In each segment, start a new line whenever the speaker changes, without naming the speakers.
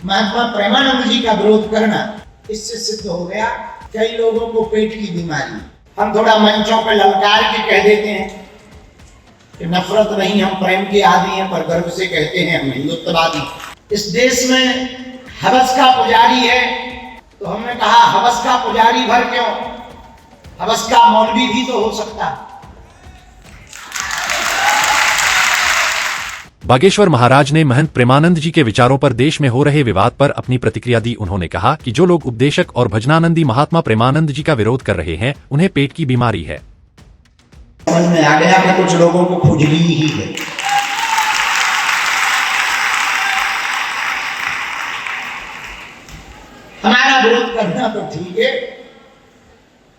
महात्मा प्रेमानंद जी का विरोध करना, इससे सिद्ध हो गया कई लोगों को पेट की बीमारी। हम थोड़ा मंचों पर ललकार के कह देते हैं कि नफरत नहीं, हम प्रेम के आदी हैं, पर गर्व से कहते हैं हम हिंदुत्ववादी। इस देश में हवस का पुजारी है, तो हमने कहा हवस का पुजारी भर क्यों, हवस का मौलवी भी तो हो सकता है।
बागेश्वर महाराज ने महंत प्रेमानंद जी के विचारों पर देश में हो रहे विवाद पर अपनी प्रतिक्रिया दी। उन्होंने कहा कि जो लोग उपदेशक और भजनानंदी महात्मा प्रेमानंद जी का विरोध कर रहे हैं, उन्हें पेट की बीमारी है।
समझ में आ गया कि कुछ लोगों को खुजली ही है। हमारा विरोध करना तो ठीक है,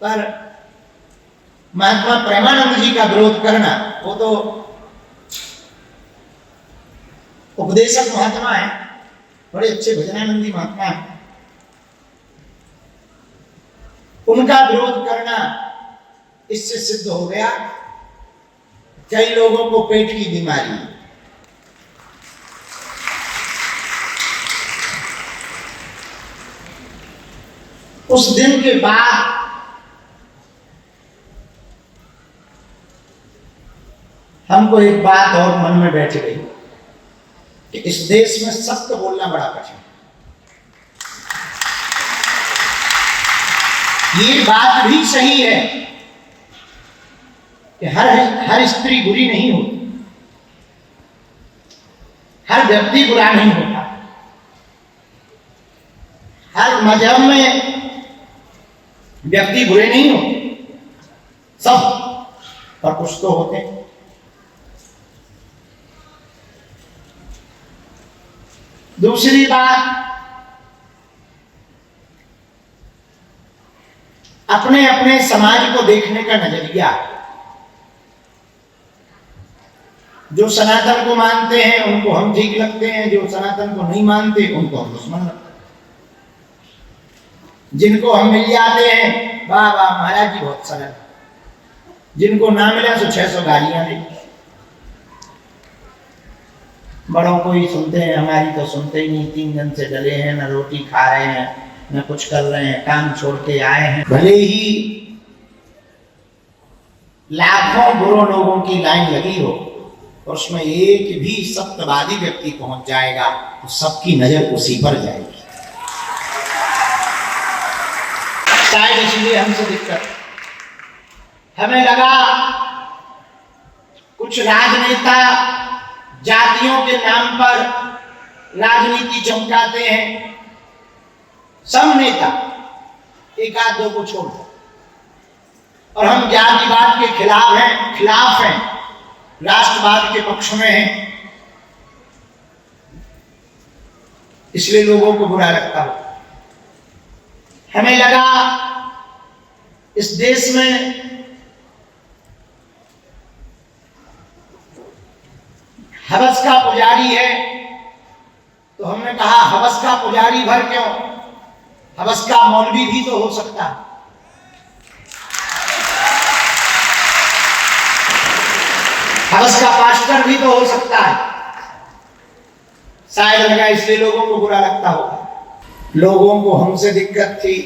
पर महात्मा प्रेमानंद जी का विरोध करना, वो तो उपदेशक महात्मा है, बड़े अच्छे भजनानंदी महात्मा है, उनका विरोध करना, इससे सिद्ध हो गया कई लोगों को पेट की बीमारी। उस दिन के बाद हमको एक बात और मन में बैठ गई कि इस देश में सत्य बोलना बड़ा कठिन है। ये बात भी सही है कि हर स्त्री बुरी नहीं होती, हर व्यक्ति बुरा नहीं होता, हर मजहब में व्यक्ति बुरे नहीं होते, सब पर कुछ तो होते हैं। दूसरी बात, अपने अपने समाज को देखने का नजरिया। जो सनातन को मानते हैं उनको हम ठीक लगते हैं, जो सनातन को नहीं मानते उनको हम दुश्मन लगते हैं। जिनको हम मिल जाते हैं, वाह वाह महाराज जी बहुत सरल, जिनको ना मिला तो 600 गालियां दे। बड़ों को ही सुनते हैं, हमारी तो सुनते ही नहीं। 3 दिन से डले हैं, न रोटी खा रहे हैं, न कुछ कर रहे हैं, काम छोड़ के आए हैं। भले ही लाखों बुरे लोगों की लाइन लगी हो और उसमें एक भी सत्यवादी व्यक्ति पहुंच जाएगा तो सबकी नजर उसी पर जाएगी। शायद इसलिए हमसे दिक्कत, हमें लगा कुछ राजनेता जातियों के नाम पर राजनीति चमकाते हैं। सब नेता, एक आध दो को छोड़ दो, और हम जातिवाद के खिलाफ हैं, राष्ट्रवाद के पक्ष में हैं, इसलिए लोगों को बुरा लगता हो। हमें लगा इस देश में हवस का पुजारी है, तो हमने कहा हवस का पुजारी भर क्यों, हवस का मौलवी भी तो हो सकता है। हवस का पास्टर भी तो हो सकता है। शायद लगा इसलिए लोगों को बुरा लगता होगा। लोगों को हमसे दिक्कत थी,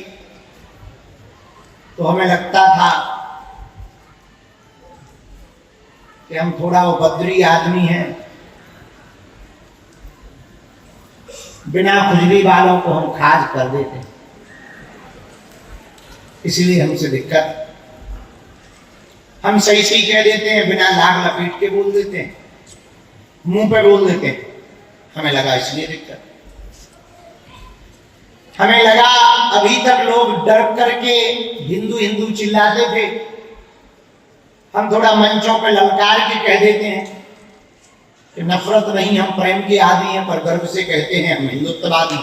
तो हमें लगता था कि हम थोड़ा उपद्रवी आदमी हैं, बिना खुजली वालों को हम खाज कर देते, इसलिए हमसे दिक्कत। हम सही सही कह देते हैं, बिना लाग लपेट के बोल देते हैं, मुंह पे बोल देते हैं। हमें लगा इसलिए दिक्कत। हमें लगा अभी तक लोग डर करके हिंदू हिंदू चिल्लाते थे, हम थोड़ा मंचों पे ललकार के कह देते हैं कि नफरत नहीं, हम प्रेम के आदी हैं, पर गर्व से कहते हैं हम हिंदुत्ववादी।